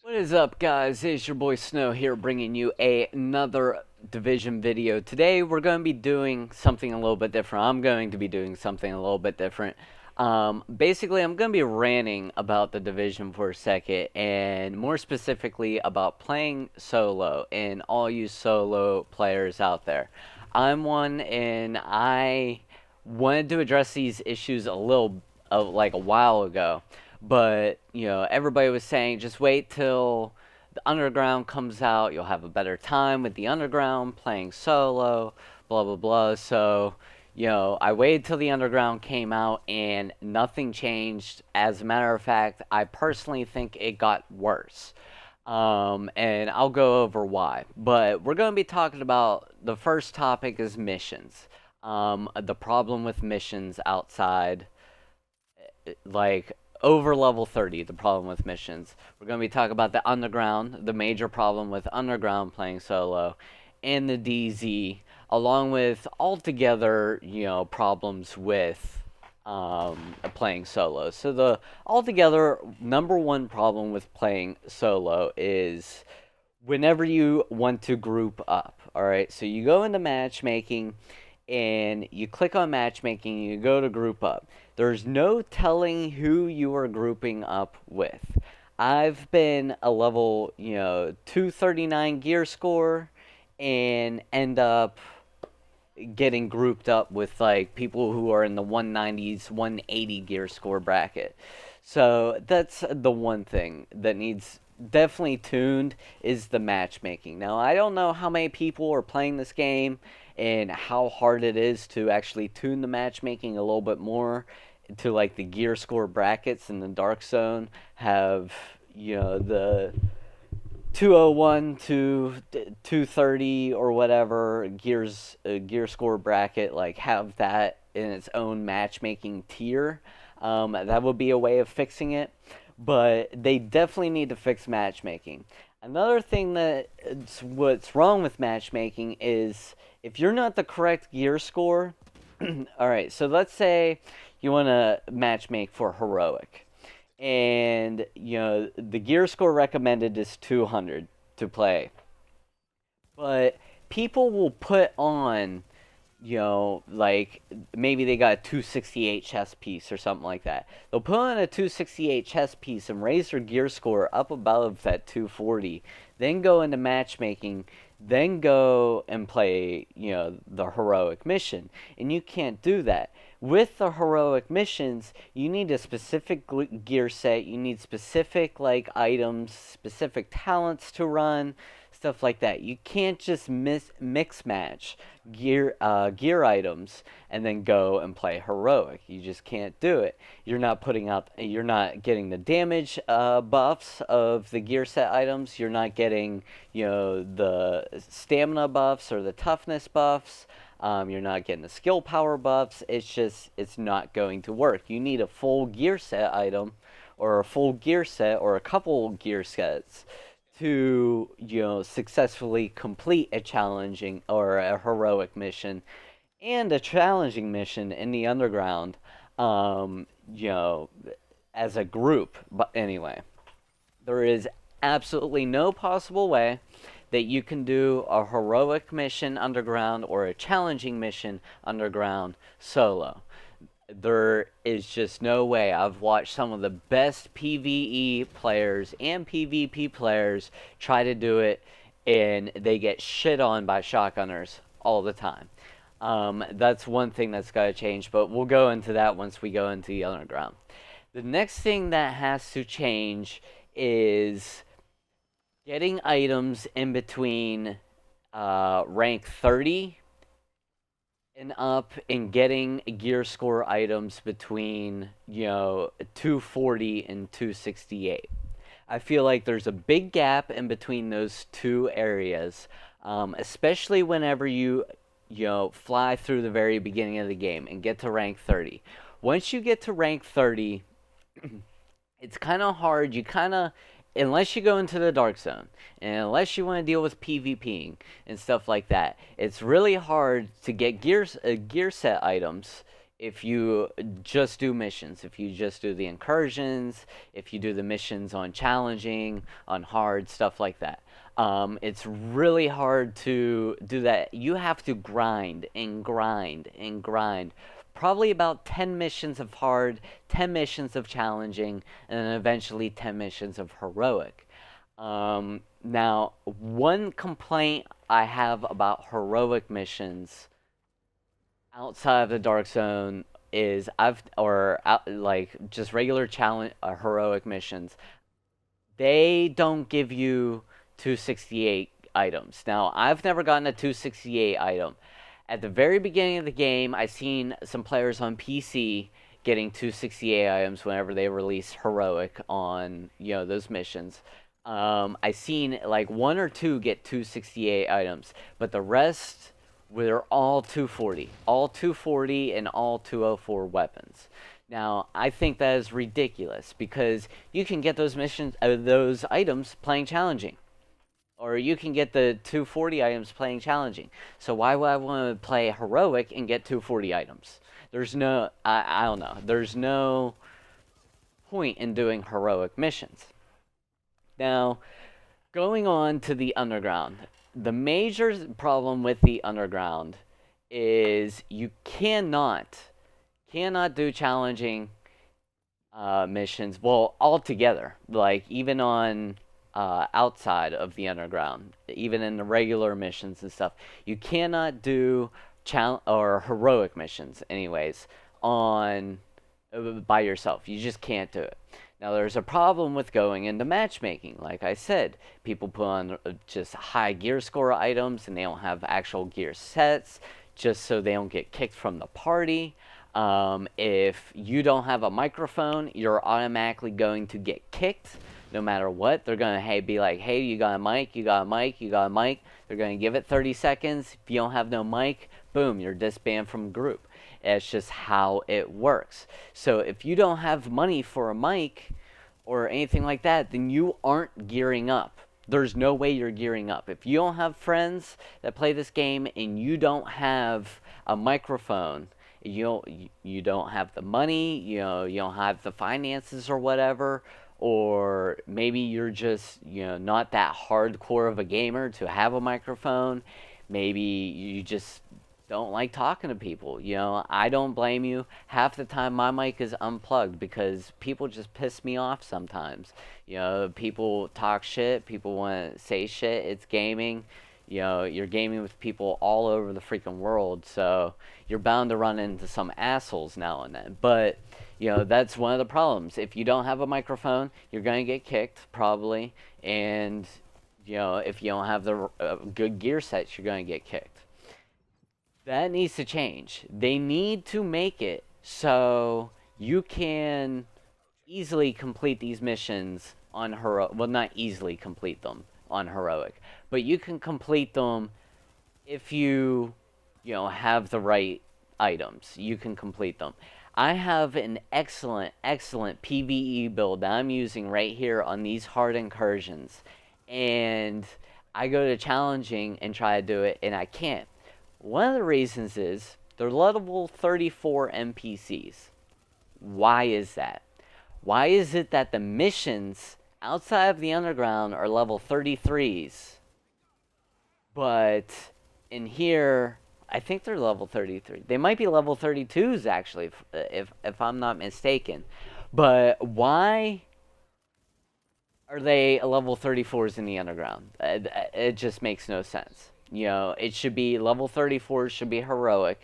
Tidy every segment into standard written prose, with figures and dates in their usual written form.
What is up, guys? It's your boy Snow here bringing you another Division video. Today we're going to be doing something a little bit different. I'm going to be doing something a little bit different. Basically, I'm going to be ranting about the Division for a second, and more specifically about playing solo and all you solo players out there. I'm one, and I wanted to address these issues like a while ago, but everybody was saying just wait till the underground comes out, you'll have a better time with the underground playing solo, blah blah blah. So I waited till the underground came out and nothing changed. As a matter of fact, I personally think it got worse. And I'll go over why. But we're going to be talking about the first topic is missions. The problem with missions outside, like over level 30, the problem with missions. We're going to be talking about the underground, the major problem with underground playing solo, and the DZ, along with altogether, problems with playing solo. So the altogether number one problem with playing solo is whenever you want to group up. All right, so you go into matchmaking and you click on matchmaking and you go to group up. There's no telling who you are grouping up with. I've been a level, 239 gear score and end up getting grouped up with like people who are in the 190s, 180 gear score bracket. So that's the one thing that needs definitely tuned is the matchmaking. Now, I don't know how many people are playing this game and how hard it is to actually tune the matchmaking a little bit more to like the gear score brackets in the dark zone have the 201 to 230 or whatever gear score bracket, like have that in its own matchmaking tier. That would be a way of fixing it, but they definitely need to fix matchmaking. Another thing what's wrong with matchmaking is if you're not the correct gear score. All right, so let's say you want to matchmake for heroic, and the gear score recommended is 200 to play, but people will put on like maybe they got a 268 chess piece or something like that. They'll put on a 268 chess piece and raise their gear score up above that 240, then go into matchmaking, then go and play, the heroic mission. And you can't do that. With the heroic missions, you need a specific gear set, you need specific like items, specific talents to run, stuff like that. You can't just mix match gear items and then go and play heroic. You just can't do it. You're not getting the damage buffs of the gear set items. You're not getting the stamina buffs or the toughness buffs. You're not getting the skill power buffs. It's not going to work. You need a full gear set item or a full gear set or a couple gear sets to successfully complete a challenging or a heroic mission and a challenging mission in the underground, um, you know, as a group. But anyway, there is absolutely no possible way that you can do a heroic mission underground or a challenging mission underground solo. There is just no way. I've watched some of the best PvE players and PvP players try to do it, and they get shit on by shotgunners all the time. That's one thing that's got to change, but we'll go into that once we go into the underground. The next thing that has to change is getting items in between rank 30 and up and getting gear score items between 240 and 268. I feel like there's a big gap in between those two areas, especially whenever you fly through the very beginning of the game and get to rank 30. Once you get to rank 30, it's kind of hard. You kind of, unless you go into the dark zone and unless you want to deal with PvPing and stuff like that, it's really hard to get gear set items if you just do missions, if you just do the incursions, if you do the missions on challenging, on hard, stuff like that. It's really hard to do that. You have to grind and grind and grind. Probably about 10 missions of hard, 10 missions of challenging, and then eventually 10 missions of heroic. Now, one complaint I have about heroic missions outside of the dark zone is like just regular challenge heroic missions. They don't give you 268 items. Now, I've never gotten a 268 item. At the very beginning of the game, I seen some players on PC getting 268 items whenever they release heroic on those missions. I seen like one or two get 268 items, but the rest were all 240 and all 204 weapons. Now, I think that is ridiculous because you can get those missions, those items playing challenging, or you can get the 240 items playing challenging. So why would I want to play heroic and get 240 items? There's no, I don't know. There's no point in doing heroic missions. Now, going on to the underground. The major problem with the underground is you cannot do challenging missions. Well, altogether, like even on outside of the underground, even in the regular missions and stuff, you cannot do or heroic missions, anyways, on by yourself. You just can't do it. Now, there's a problem with going into matchmaking. Like I said, people put on just high gear score items and they don't have actual gear sets just so they don't get kicked from the party. If you don't have a microphone, you're automatically going to get kicked no matter what. They're going to be like, hey, you got a mic, you got a mic, you got a mic. They're going to give it 30 seconds. If you don't have no mic, boom, you're disbanded from group. It's just how it works. So if you don't have money for a mic or anything like that, then you aren't gearing up. There's no way you're gearing up. If you don't have friends that play this game and you don't have a microphone, you don't have the money, you don't have the finances or whatever, or maybe you're just not that hardcore of a gamer to have a microphone. Maybe you just don't like talking to people. I don't blame you. Half the time my mic is unplugged because people just piss me off sometimes. People talk shit, people want to say shit. It's gaming. You're gaming with people all over the freaking world, so you're bound to run into some assholes now and then. But that's one of the problems. If you don't have a microphone, you're going to get kicked probably, and if you don't have the good gear sets, you're going to get kicked. That needs to change. They need to make it so you can easily complete these missions on heroic. Well, not easily complete them on heroic, but you can complete them if you have the right items. You can complete them. I have an excellent PvE build that I'm using right here on these hard incursions, and I go to challenging and try to do it, and I can't. One of the reasons is they're level 34 NPCs. Why is that? Why is it that the missions outside of the underground are level 33s, but in here, I think they're level 33. They might be level 32s, actually, if I'm not mistaken. But why are they level 34s in the underground? It just makes no sense. It should be level 34s should be heroic,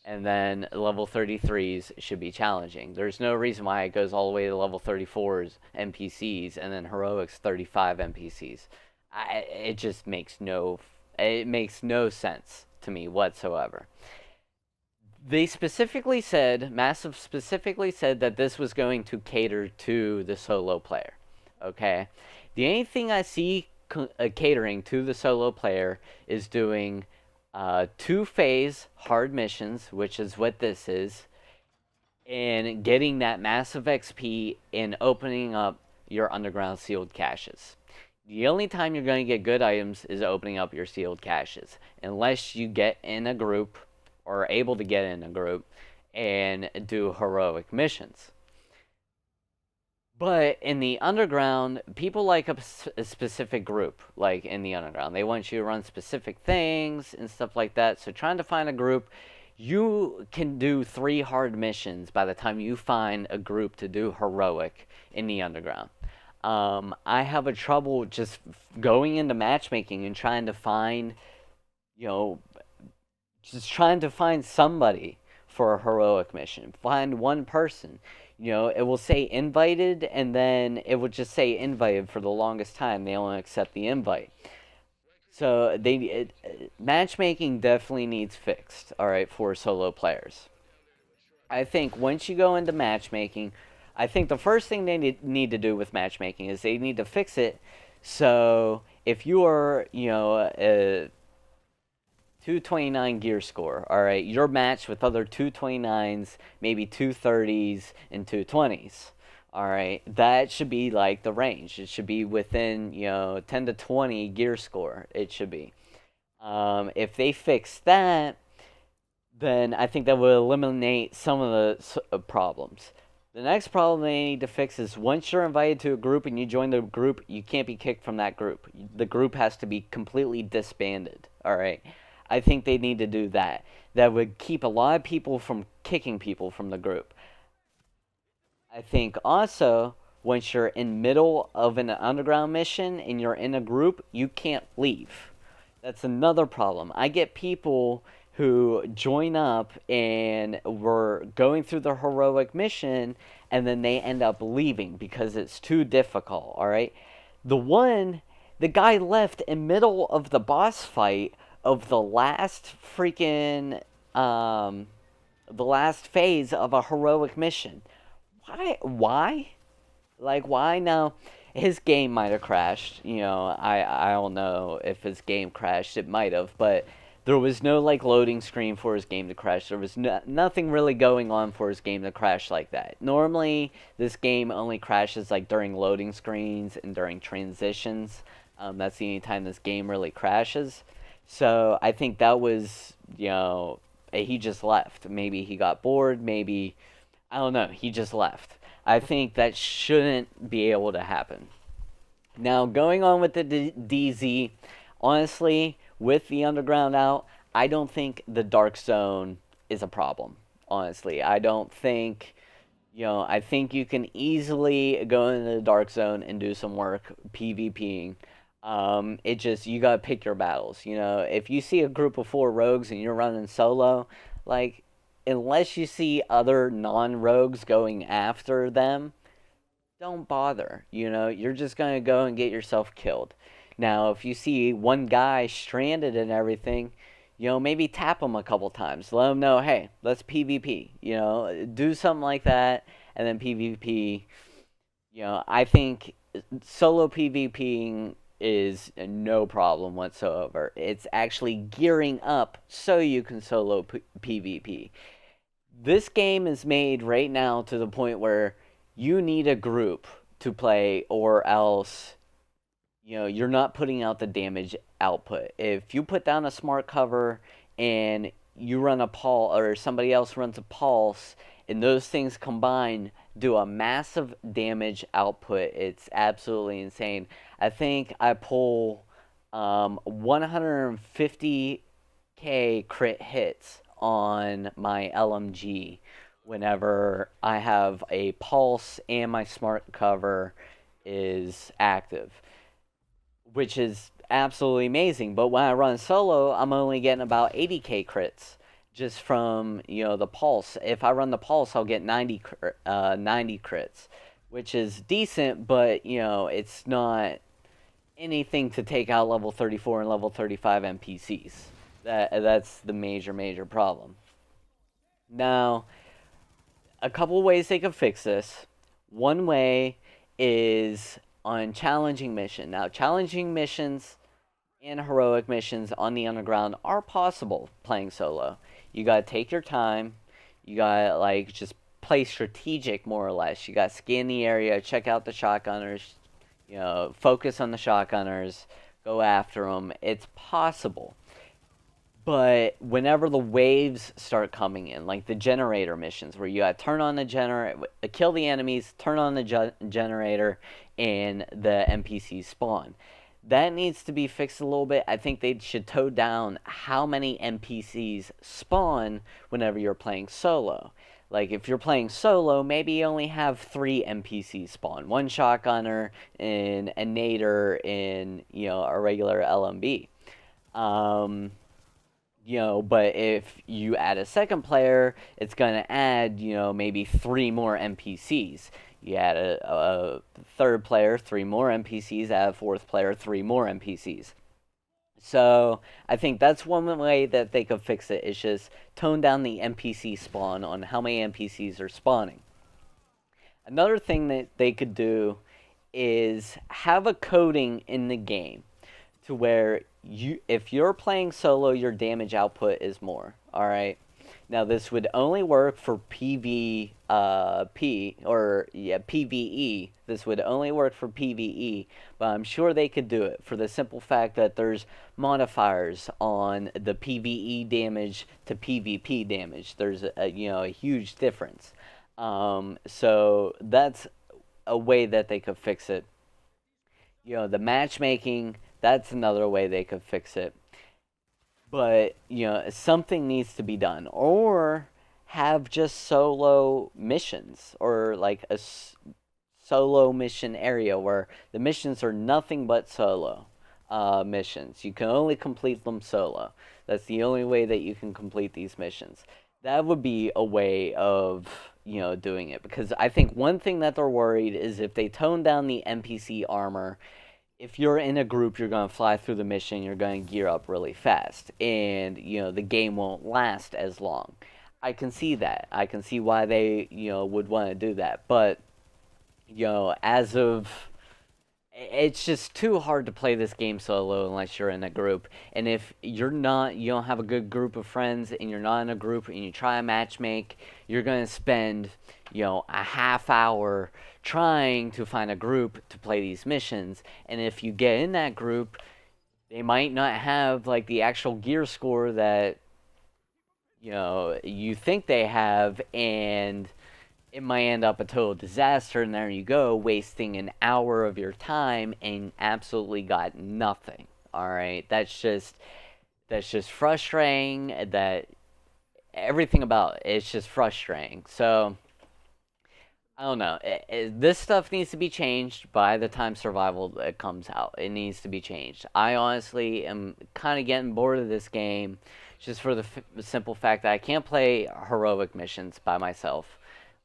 and then level 33s should be challenging. There's no reason why it goes all the way to level 34s NPCs and then heroics 35 NPCs. It just makes no sense to me whatsoever. They specifically said, Massive specifically said that this was going to cater to the solo player. Okay, the only thing I see catering to the solo player is doing 2-phase hard missions, which is what this is, and getting that massive XP and opening up your underground sealed caches. The only time you're going to get good items is opening up your sealed caches, unless you get in a group or are able to get in a group and do heroic missions. But in the underground, people like a specific group, like in the underground. They want you to run specific things and stuff like that. So trying to find a group, you can do 3 hard missions by the time you find a group to do heroic in the underground. I have a trouble just going into matchmaking and trying to find, you know, just trying to find somebody for a heroic mission. Find one person. It will say invited, and then it will just say invited for the longest time. They only accept the invite. So matchmaking definitely needs fixed. All right, for solo players. I think once you go into matchmaking, I think the first thing they need to do with matchmaking is they need to fix it. So if you are, a 229 gear score. All right, you're matched with other 229s, maybe 230s, and 220s. All right, that should be like the range. It should be within 10 to 20 gear score. It should be. If they fix that, then I think that will eliminate some of the problems. The next problem they need to fix is once you're invited to a group and you join the group, you can't be kicked from that group. The group has to be completely disbanded. All right. I think they need to do that. That would keep a lot of people from kicking people from the group. I think also once you're in middle of an underground mission and you're in a group, you can't leave. That's another problem. I get people who join up and were going through the heroic mission and then they end up leaving because it's too difficult, all right? The guy left in middle of the boss fight of the last phase of a heroic mission. Why? Like, why now? His game might have crashed. I don't know if his game crashed. It might have, but there was no like loading screen for his game to crash. There was nothing really going on for his game to crash like that. Normally, this game only crashes like during loading screens and during transitions. That's the only time this game really crashes. So I think that was, he just left. Maybe he got bored. Maybe, I don't know. He just left. I think that shouldn't be able to happen. Now, going on with the DZ, honestly, with the underground out, I don't think the dark zone is a problem. Honestly, I don't think, I think you can easily go into the dark zone and do some work PvPing. It just, you gotta pick your battles. If you see a group of 4 rogues and you're running solo, like, unless you see other non-rogues going after them, don't bother. You're just gonna go and get yourself killed. Now, if you see one guy stranded and everything, maybe tap him a couple times. Let him know, hey, let's PvP. Do something like that, and then PvP. I think solo PvPing is no problem whatsoever. It's actually gearing up so you can solo PvP. This game is made right now to the point where you need a group to play, or else you're not putting out the damage output. If you put down a smart cover and you run a pulse, or somebody else runs a pulse, and those things combined do a massive damage output, it's absolutely insane. I think I pull 150k crit hits on my LMG whenever I have a pulse and my smart cover is active, which is absolutely amazing. But when I run solo, I'm only getting about 80k crits just from the pulse. If I run the pulse, I'll get 90 crits, which is decent, but it's not anything to take out level 34 and level 35 NPCs. That's the major problem. Now, a couple ways they could fix this. One way is on challenging mission. Now, challenging missions and heroic missions on the underground are possible playing solo. You gotta take your time. You gotta like just play strategic more or less. You gotta scan the area, check out the shotgunners, focus on the shotgunners, go after them. It's possible. But whenever the waves start coming in, like the generator missions, where you gotta turn on the generator, kill the enemies, turn on the generator, and the NPCs spawn. That needs to be fixed a little bit. I think they should tone down how many NPCs spawn whenever you're playing solo. Like if you're playing solo, maybe you only have 3 NPCs spawn: one shotgunner, and a nader, and a regular LMB. Um, but if you add a second player, it's going to add, maybe 3 more NPCs. You add a third player, 3 more NPCs. Add a fourth player, 3 more NPCs. So I think that's one way that they could fix it, is just tone down the NPC spawn on how many NPCs are spawning. Another thing that they could do is have a coding in the game to where if you're playing solo, your damage output is more. All right. Now this would only work for PvP or PvE. This would only work for PvE, but I'm sure they could do it for the simple fact that there's modifiers on the PvE damage to PvP damage. There's a huge difference. So that's a way that they could fix it. The matchmaking, that's another way they could fix it. But, something needs to be done. Or have just solo missions, or like a solo mission area where the missions are nothing but solo missions. You can only complete them solo. That's the only way that you can complete these missions. That would be a way of, doing it. Because I think one thing that they're worried is if they tone down the NPC armor, if you're in a group, you're going to fly through the mission, you're going to gear up really fast, and the game won't last as long. I can see that. I can see why they would want to do that, but as of, it's just too hard to play this game solo unless you're in a group. And if you don't have a good group of friends, and you're not in a group, and you try a matchmake, you're going to spend a half hour trying to find a group to play these missions. And if you get in that group, they might not have like the actual gear score that you think they have, and it might end up a total disaster. And there you go, wasting an hour of your time and absolutely got nothing. All right, that's just frustrating. That everything about it's just frustrating. So I don't know. This stuff needs to be changed by the time Survival comes out. It needs to be changed. I honestly am kind of getting bored of this game, just for the simple fact that I can't play heroic missions by myself.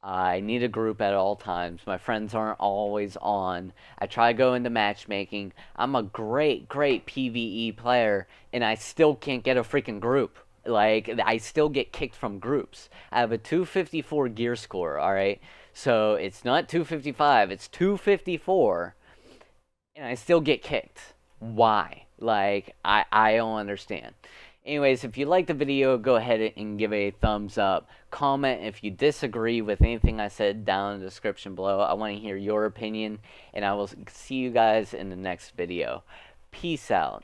I need a group at all times. My friends aren't always on. I try to go into matchmaking. I'm a great PvE player, and I still can't get a freaking group. Like, I still get kicked from groups. I have a 254 gear score, alright? So it's not 255, it's 254, and I still get kicked. Why? Like, I don't understand. Anyways, if you liked the video, go ahead and give it a thumbs up. Comment if you disagree with anything I said down in the description below. I want to hear your opinion, and I will see you guys in the next video. Peace out.